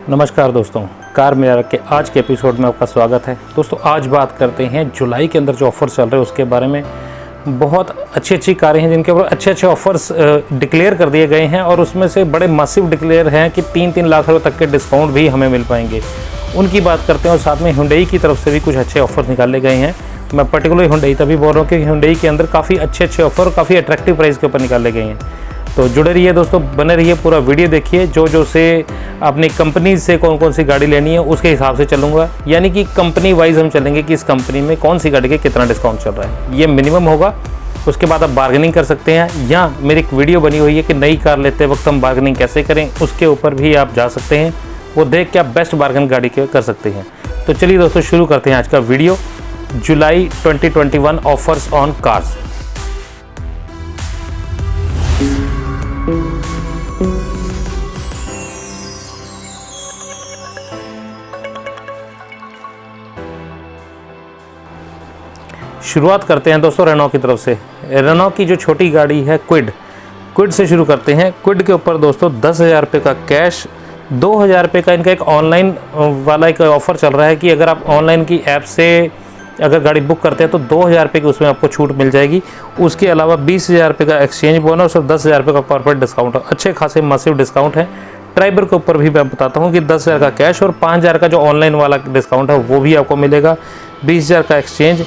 नमस्कार दोस्तों, कार मेरा के आज के एपिसोड में आपका स्वागत है। दोस्तों आज बात करते हैं जुलाई के अंदर जो ऑफ़र चल रहे हैं उसके बारे में। बहुत अच्छी कारें हैं जिनके ऊपर अच्छे ऑफ़र्स डिक्लेयर कर दिए गए हैं और उसमें से बड़े मासिव डिक्लेयर हैं कि 3-3 लाख रुपये तक के डिस्काउंट भी हमें मिल पाएंगे। उनकी बात करते हैं और साथ में हुंडई की तरफ से भी कुछ अच्छे ऑफ़र्स निकाले गए हैं। मैं पर्टिकुलर हुंडई तभी बोल रहा हूँ कि हुंडई के अंदर काफ़ी अच्छे ऑफ़र काफ़ी अट्रैक्टिव प्राइस के ऊपर निकाले गए हैं। तो जुड़े रहिए दोस्तों, बने रहिए, पूरा वीडियो देखिए। जो से अपनी कंपनी से कौन सी गाड़ी लेनी है उसके हिसाब से चलूँगा, यानी कि कंपनी वाइज हम चलेंगे कि इस कंपनी में कौन सी गाड़ी के कितना डिस्काउंट चल रहा है। ये मिनिमम होगा, उसके बाद आप बार्गेनिंग कर सकते हैं। या मेरी एक वीडियो बनी हुई है कि नई कार लेते वक्त हम बार्गेनिंग कैसे करें, उसके ऊपर भी आप जा सकते हैं। वो देख के आप बेस्ट बार्गेन गाड़ी के कर सकते हैं। तो चलिए दोस्तों शुरू करते हैं आज का video. July 2021 offers on cars. शुरुआत करते हैं दोस्तों रेनॉ की तरफ से। रेनॉ की जो छोटी गाड़ी है क्विड से शुरू करते हैं। क्विड के ऊपर दोस्तों 10,000 रुपये का कैश, 2,000 रुपये का इनका एक ऑनलाइन वाला एक ऑफ़र चल रहा है कि अगर आप ऑनलाइन की ऐप से अगर गाड़ी बुक करते हैं तो 2,000 रुपये की उसमें आपको छूट मिल जाएगी। उसके अलावा 20,000 रुपये का एक्सचेंज बोनस और 10,000 रुपये का कॉर्पोरेट डिस्काउंट। अच्छे खासे मासिव डिस्काउंट है। ट्राइबर के ऊपर भी मैं बताता हूँ कि 10,000 का कैश और 5,000 का जो ऑनलाइन वाला डिस्काउंट है वो भी आपको मिलेगा। 20,000 का एक्सचेंज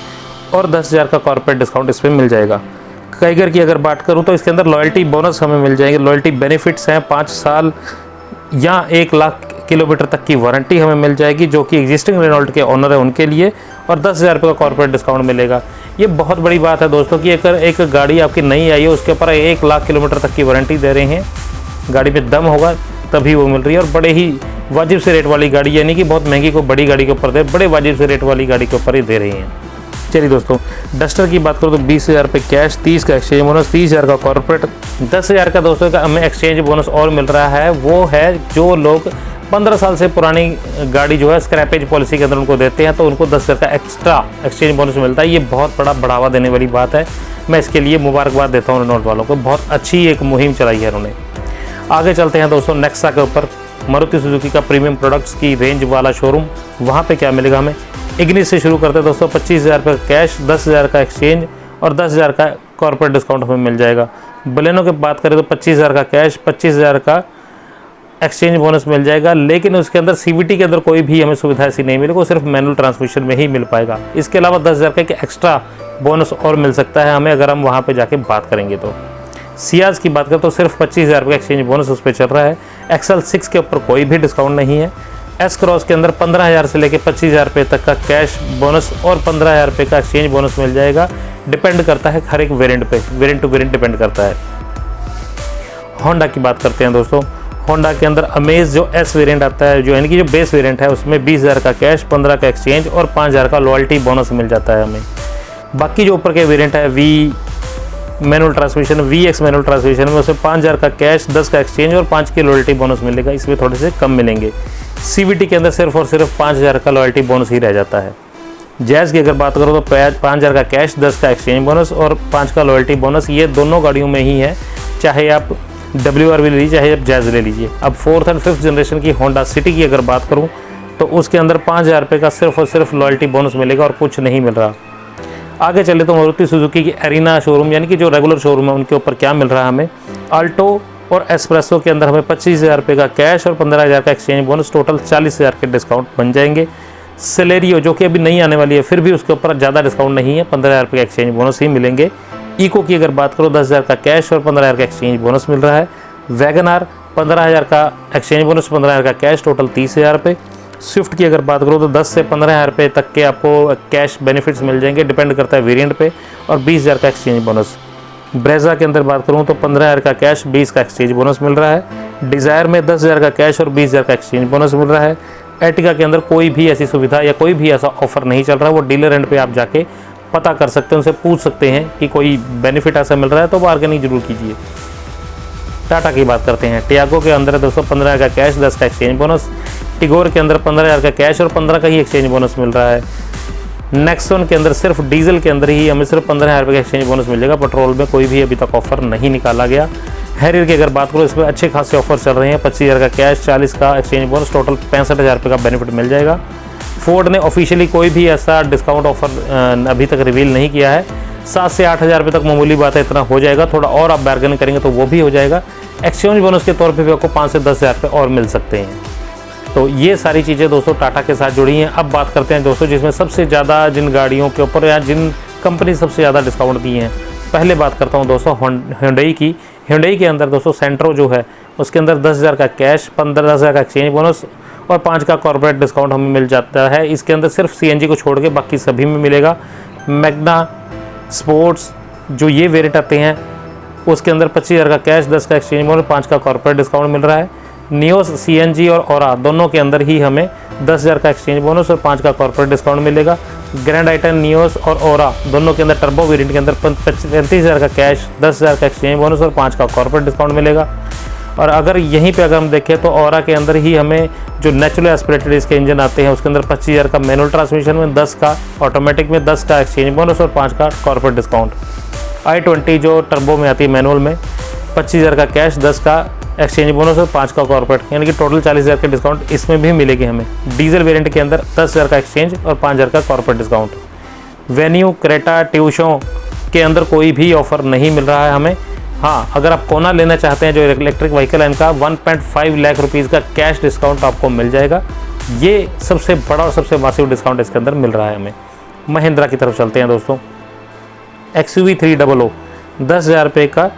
और 10,000 का कॉर्पोरेट डिस्काउंट इसमें मिल जाएगा। काइगर की अगर बात करूं तो इसके अंदर लॉयल्टी बोनस हमें मिल जाएंगे। लॉयल्टी बेनिफिट्स हैं, 5 साल या 1 लाख किलोमीटर तक की वारंटी हमें मिल जाएगी जो कि एग्जिस्टिंग रेनॉल्ट के ओनर है उनके लिए, और 10,000 रुपये का कॉर्पोरेट डिस्काउंट मिलेगा। ये बहुत बड़ी बात है दोस्तों कि अगर एक गाड़ी आपकी नई आई है उसके ऊपर 1 लाख किलोमीटर तक की वारंटी दे रहे हैं। गाड़ी में दम होगा तभी वो मिल रही है, और बड़े ही वाजिब से रेट वाली गाड़ी, यानी कि बहुत महंगी को बड़ी गाड़ी के ऊपर दे, बड़े वाजिब से रेट वाली गाड़ी के ऊपर ही दे रही हैं। चलिए दोस्तों डस्टर की बात करो तो 20,000 रुपये कैश, 30 का एक्सचेंज बोनस, 30,000 का कॉर्पोरेट, 10,000 का दोस्तों का हमें एक्सचेंज बोनस और मिल रहा है। वो है जो लोग 15 साल से पुरानी गाड़ी जो है स्क्रैपेज पॉलिसी के अंदर उनको देते हैं तो उनको 10,000 का एक्स्ट्रा एक्सचेंज बोनस मिलता है। ये बहुत बड़ा बढ़ावा देने वाली बात है। मैं इसके लिए मुबारकबाद देता हूँ रेनॉल्ट वालों को, बहुत अच्छी एक मुहिम चलाई है उन्होंने। आगे चलते हैं दोस्तों नेक्सा के ऊपर। मारुति सुजुकी का प्रीमियम प्रोडक्ट्स की रेंज वाला शोरूम, वहाँ पे क्या मिलेगा हमें। इग्निस से शुरू करते हैं दोस्तों। 25,000 रुपये कैश, 10,000 का एक्सचेंज और 10,000 का कॉर्पोरेट डिस्काउंट हमें मिल जाएगा। बलेनो की बात करें तो 25,000 का कैश, 25,000 का एक्सचेंज बोनस मिल जाएगा, लेकिन उसके अंदर सीवीटी के अंदर कोई भी हमें सुविधा ऐसी नहीं मिलेगी, वो सिर्फ मैनुअल ट्रांसमिशन में ही मिल पाएगा। इसके अलावा 10,000 का एक एक्स्ट्रा बोनस और मिल सकता है हमें अगर हम वहाँ पे जाके बात करेंगे तो। सियाज की बात करें तो सिर्फ 25,000 रुपये का एक्सचेंज बोनस उस पर चल रहा है। एक्सल 6 के ऊपर कोई भी डिस्काउंट नहीं है। एस क्रॉस के अंदर 15,000 से लेकर 25,000 रुपये तक का कैश बोनस और 15,000 रुपये का एक्सचेंज बोनस मिल जाएगा। डिपेंड करता है हर एक वेरिएंट पे, वेरिएंट टू वेरिएंट डिपेंड करता है। होंडा की बात करते हैं दोस्तों। होंडा के अंदर अमेज जो एस वेरिएंट आता है, जो यानी कि जो बेस वेरिएंट है, उसमें 20,000 का कैश, 15 का एक्सचेंज और 5,000 का लॉयल्टी बोनस मिल जाता है हमें। बाकी जो ऊपर के वेरिएंट है V manual transmission, VX manual transmission में उसमें 5,000 का कैश, 10 का एक्सचेंज और 5 की लॉयल्टी बोनस मिलेगा। इसमें थोड़े से कम मिलेंगे। CVT के अंदर सिर्फ और सिर्फ 5,000 का लॉयल्टी बोनस ही रह जाता है। जैज़ की अगर बात करो तो 5,000 का कैश, 10 का एक्सचेंज बोनस और 5 का लॉयल्टी बोनस। ये दोनों गाड़ियों में ही है, चाहे आप WRV ले लीजिए चाहे आप जैज़ ले लीजिए। अब 4th और 5th जनरेशन की होंडा सिटी की अगर बात करूँ तो उसके अंदर 5,000 रुपये का सिर्फ और सिर्फ लॉयल्टी बोनस मिलेगा और कुछ नहीं मिल रहा। आगे चले तो मारुति सुजुकी की एरिना शोरूम, यानी कि जो रेगुलर शोरूम है, उनके ऊपर क्या मिल रहा है हमें। आल्टो और एस्प्रेसो के अंदर हमें 25,000 रुपये का कैश और 15,000 का एक्सचेंज बोनस, टोटल 40,000 के डिस्काउंट बन जाएंगे। सेलेरियो जो कि अभी नहीं आने वाली है, फिर भी उसके ऊपर ज़्यादा डिस्काउंट नहीं है, 15,000 रुपये का एक्सचेंज बोनस ही मिलेंगे। इको की अगर बात करो 10,000 का कैश और 15,000 का एक्सचेंज बोनस मिल रहा है। वैगन आर 15,000 का एक्सचेंज बोनस, 15,000 का कैश, टोटल 30,000 रुपये। स्विफ्ट की अगर बात करो तो 10 से 15,000 रुपये तक के आपको कैश बेनिफिट्स मिल जाएंगे, डिपेंड करता है वेरिएंट पे, और 20,000 का एक्सचेंज बोनस। ब्रेजा के अंदर बात करूँ तो 15,000 का कैश, 20 का एक्सचेंज बोनस मिल रहा है। डिज़ायर में 10,000 का कैश और 20,000 का एक्सचेंज बोनस मिल रहा है। एर्टिगा के अंदर कोई भी ऐसी सुविधा या कोई भी ऐसा ऑफर नहीं चल रहा है। वो डीलर एंड पे आप जाके पता कर सकते हैं, उनसे पूछ सकते हैं कि कोई बेनिफिट ऐसा मिल रहा है तो बार्गेनिंग जरूर कीजिए। टाटा की बात करते हैं। टियागो के अंदर दोस्तों 15,000 का कैश, 10 का एक्सचेंज बोनस। टिगोर के अंदर 15,000 का कैश और 15 का ही एक्सचेंज बोनस मिल रहा है। नेक्सॉन के अंदर सिर्फ डीजल के अंदर ही हमें सिर्फ 15,000 रुपये का एक्सचेंज बोनस मिलेगा। पेट्रोल में कोई भी अभी तक ऑफर नहीं निकाला गया। हैरियर की अगर बात करो, इस पर अच्छे खासे ऑफर चल रहे हैं। 25,000 का कैश, 40 का एक्सचेंज बोनस, टोटल 65,000 रुपये का बेनिफिट मिल जाएगा। फोर्ड ने ऑफिशियली कोई भी ऐसा डिस्काउंट ऑफर अभी तक रिवील नहीं किया है। 7 से 8,000 रुपये तक मामूली बात है, इतना हो जाएगा। थोड़ा और आप बार्गेनिंग करेंगे तो वो भी हो जाएगा। एक्सचेंज बोनस के तौर पे भी आपको 5 से 10,000 रुपये और मिल सकते हैं। तो ये सारी चीज़ें दोस्तों टाटा के साथ जुड़ी हैं। अब बात करते हैं दोस्तों जिसमें सबसे ज़्यादा जिन गाड़ियों के ऊपर या जिन कंपनी सबसे ज़्यादा डिस्काउंट दिए हैं। पहले बात करता हूँ दोस्तों Hyundai की। Hyundai के अंदर दोस्तों सेंट्रो जो है उसके अंदर 10,000 का कैश, 15,000 का एक्सचेंज बोनस और 5 का कॉर्पोरेट डिस्काउंट हमें मिल जाता है। इसके अंदर सिर्फ CNG को छोड़ के बाकी सभी में मिलेगा। मैग्ना स्पोर्ट्स जो ये वेरिएंट आते हैं उसके अंदर 25,000 का कैश, 10 का एक्सचेंज बोनस, 5 का कॉर्पोरेट डिस्काउंट मिल रहा है। नियोस CNG और ओरा दोनों के अंदर ही हमें 10,000 का एक्सचेंज बोनस और 5 का कॉर्पोरेट डिस्काउंट मिलेगा। ग्रैंड आइटन, नियोस और ओरा दोनों के अंदर टर्बो वेरिएंट के अंदर 35,000 का कैश, 10,000 का एक्सचेंज बोनस और 5 का कॉर्पोरेट डिस्काउंट मिलेगा। और अगर यहीं पे अगर हम देखें तो ओरा के अंदर ही हमें जो नेचुरल एस्पिरेटेड इसके इंजन आते हैं उसके अंदर 25,000 का मैनुअल ट्रांसमिशन में, 10 का ऑटोमेटिक में, 10 का एक्सचेंज बोनस और 5 का कॉर्पोरेट डिस्काउंट। i20 जो टर्बो में आती है मैनुअल में 25,000 का कैश, 10 का एक्सचेंज बोनस और 5 का कॉर्पोरेट, यानी कि टोटल 40,000 के डिस्काउंट इसमें भी मिलेगी हमें। डीजल वेरिएंट के अंदर 10,000 का एक्सचेंज और 5,000 का कॉर्पोरेट डिस्काउंट। वेन्यू, क्रेटा, ट्यूशो के अंदर कोई भी ऑफर नहीं मिल रहा है हमें। हाँ, अगर आप कोना लेना चाहते हैं जो इलेक्ट्रिक व्हीकल है इनका 1.5 लाख रुपीज़ का कैश डिस्काउंट आपको मिल जाएगा। ये सबसे बड़ा और सबसे मासिव डिस्काउंट इसके अंदर मिल रहा है हमें। महिंद्रा की तरफ चलते हैं दोस्तों। XUV 300 10,000 रुपये का,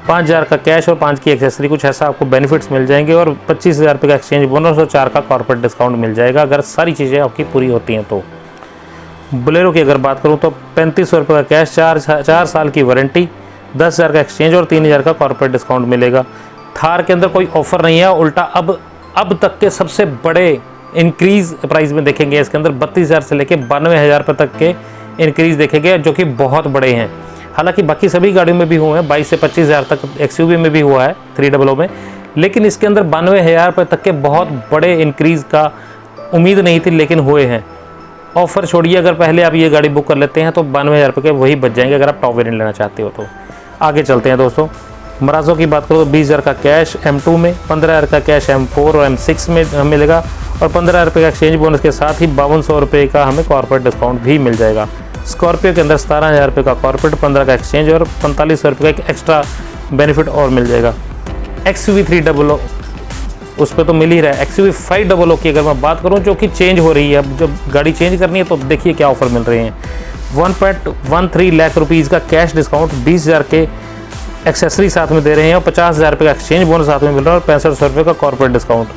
5,000 का कैश और 5 की एक्सेसरी, कुछ ऐसा आपको बेनिफिट्स मिल जाएंगे और 25,000 रुपये का एक्सचेंज बोनस और 4 का कॉर्पोरेट डिस्काउंट मिल जाएगा अगर सारी चीज़ें आपकी पूरी होती हैं तो। बोलेरो की अगर बात करूँ तो 3,500 रुपये का कैश, 4 साल की वारंटी, 10,000 का एक्सचेंज और 3,000 का कॉर्पोरेट डिस्काउंट मिलेगा। थार के अंदर कोई ऑफर नहीं है, उल्टा अब तक के सबसे बड़े इंक्रीज़ प्राइस में देखेंगे। इसके अंदर 32,000 से लेकर 92,000 रुपये तक के इंक्रीज़ देखेंगे जो कि बहुत बड़े हैं। हालांकि बाकी सभी गाड़ियों में भी हुए हैं, 22 से 25,000 तक XUV में भी हुआ है 300 में, लेकिन इसके अंदर 92,000 रुपये तक के बहुत बड़े इंक्रीज़ का उम्मीद नहीं थी, लेकिन हुए हैं। ऑफ़र छोड़िए, अगर पहले आप ये गाड़ी बुक कर लेते हैं तो 92,000 रुपये के वही बच जाएंगे अगर आप टॉप वेरिएंट लेना चाहते हो तो। आगे चलते हैं दोस्तों। मराजो की बात करो तो 20,000 का कैश M2 में, 15,000 का कैश M4 और M6 में हमें मिलेगा और 15,000 रुपये का एक्सचेंज बोनस के साथ ही 5200 रुपये का हमें कॉर्पोरेट डिस्काउंट भी मिल जाएगा। स्कॉर्पियो के अंदर 17,000 रुपये का कॉर्पोरेट, 15 का एक्सचेंज और 4500 रुपये का एक एक्स्ट्रा बेनिफिट और मिल जाएगा। XUV 300 उस पर तो मिल ही रहा है। XUV 500 की अगर मैं बात करूं जो कि चेंज हो रही है, अब जब गाड़ी चेंज करनी है तो देखिए क्या ऑफर मिल रहे हैं। 1.13 लाख रुपीज़ का कैश डिस्काउंट, 20,000 के एक्सेसरी साथ में दे रहे हैं और 50,000 रुपये का एक्सचेंज बोनस साथ में मिल रहा है और 6500 रुपये का कॉर्पोरेट डिस्काउंट।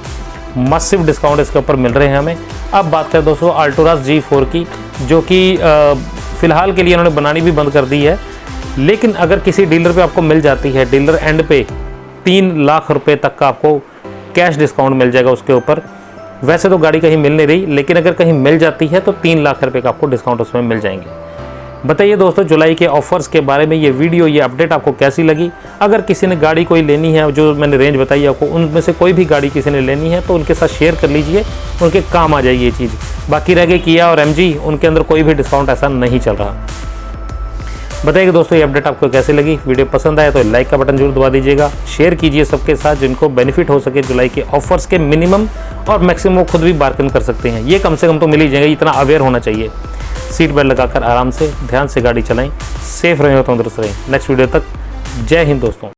मसिव डिस्काउंट इसके ऊपर मिल रहे हैं हमें। अब बात करें दोस्तों अल्टोरास G4 की, जो कि फ़िलहाल के लिए उन्होंने बनानी भी बंद कर दी है, लेकिन अगर किसी डीलर पे आपको मिल जाती है, डीलर एंड पे 3 लाख रुपए तक का आपको कैश डिस्काउंट मिल जाएगा उसके ऊपर। वैसे तो गाड़ी कहीं मिल नहीं रही, लेकिन अगर कहीं मिल जाती है तो 3 लाख रुपए का आपको डिस्काउंट उसमें मिल जाएंगे। बताइए दोस्तों जुलाई के ऑफर्स के बारे में ये वीडियो, ये अपडेट आपको कैसी लगी। अगर किसी ने गाड़ी कोई लेनी है, जो मैंने रेंज बताई आपको, उनमें से कोई भी गाड़ी किसी ने लेनी है तो उनके साथ शेयर कर लीजिए, उनके काम आ जाएगी ये चीज़। बाकी रह गई किया और MG, उनके अंदर कोई भी डिस्काउंट ऐसा नहीं चल रहा। बताइए दोस्तों ये अपडेट आपको कैसी लगी। वीडियो पसंद आए तो लाइक का बटन जरूर दबा दीजिएगा, शेयर कीजिए सबके साथ जिनको बेनिफिट हो सके जुलाई के ऑफर्स के। मिनिमम और मैक्सिमम खुद भी बार्गेन कर सकते हैं, ये कम से कम तो मिल ही जाएगा, इतना अवेयर होना चाहिए। सीट बेल्ट लगाकर आराम से ध्यान से गाड़ी चलाएं, सेफ रहें और तंदुरुस्त रहें। नेक्स्ट वीडियो तक जय हिंद दोस्तों।